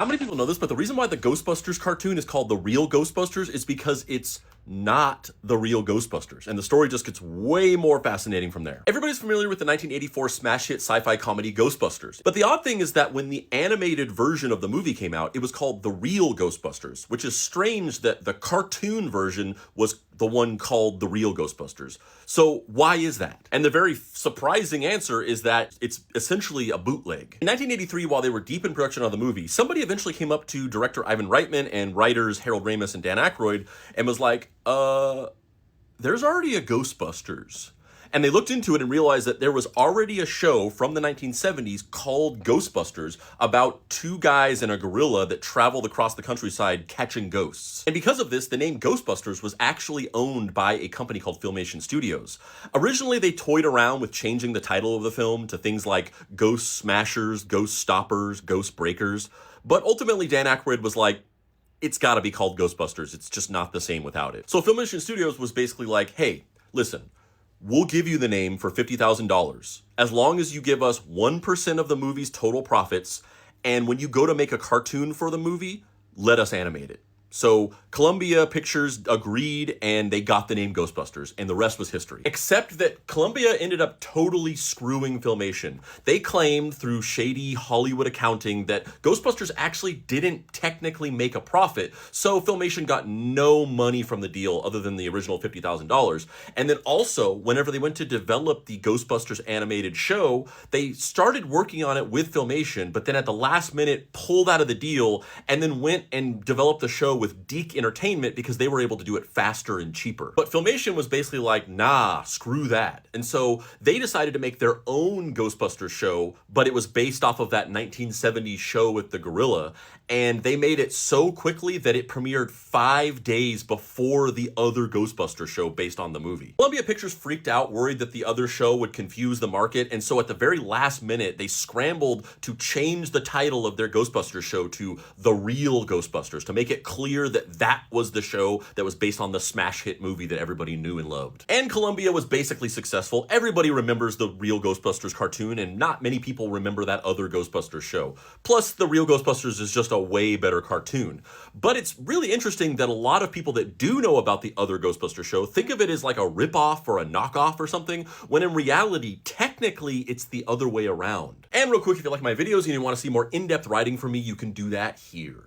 How many people know this, but the reason why the Ghostbusters cartoon is called The Real Ghostbusters is because it's not the real Ghostbusters, and the story just gets way more fascinating from there. Everybody's familiar with the 1984 smash hit sci-fi comedy Ghostbusters, but the odd thing is that when the animated version of the movie came out, it was called The Real Ghostbusters, which is strange that the cartoon version was the one called The Real Ghostbusters. So why is that? And the very surprising answer is that it's essentially a bootleg. In 1983, while they were deep in production on the movie, somebody eventually came up to director Ivan Reitman and writers Harold Ramis and Dan Aykroyd and was like, there's already a Ghostbusters. And they looked into it and realized that there was already a show from the 1970s called Ghostbusters about two guys and a gorilla that traveled across the countryside catching ghosts. And because of this, the name Ghostbusters was actually owned by a company called Filmation Studios. Originally, they toyed around with changing the title of the film to things like Ghost Smashers, Ghost Stoppers, Ghost Breakers. But ultimately, Dan Aykroyd was like, it's gotta be called Ghostbusters. It's just not the same without it. So Filmation Studios was basically like, hey, listen, we'll give you the name for $50,000 as long as you give us 1% of the movie's total profits. And when you go to make a cartoon for the movie, let us animate it. So Columbia Pictures agreed and they got the name Ghostbusters, and the rest was history. Except that Columbia ended up totally screwing Filmation. They claimed through shady Hollywood accounting that Ghostbusters actually didn't technically make a profit, so Filmation got no money from the deal other than the original $50,000. And then also, whenever they went to develop the Ghostbusters animated show, they started working on it with Filmation, but then at the last minute pulled out of the deal and then went and developed the show with Deke Entertainment because they were able to do it faster and cheaper. But Filmation was basically like, nah, screw that. And so they decided to make their own Ghostbusters show, but it was based off of that 1970s show with the gorilla. And they made it so quickly that it premiered 5 days before the other Ghostbusters show based on the movie. Columbia Pictures freaked out, worried that the other show would confuse the market. And so at the very last minute, they scrambled to change the title of their Ghostbusters show to The Real Ghostbusters to make it clear that that was the show that was based on the smash hit movie that everybody knew and loved. And Columbia was basically successful. Everybody remembers the Real Ghostbusters cartoon, and not many people remember that other Ghostbusters show. Plus, the Real Ghostbusters is just a way better cartoon. But it's really interesting that a lot of people that do know about the other Ghostbusters show think of it as like a ripoff or a knockoff or something, when in reality, technically, it's the other way around. And real quick, if you like my videos and you want to see more in-depth writing from me, you can do that here.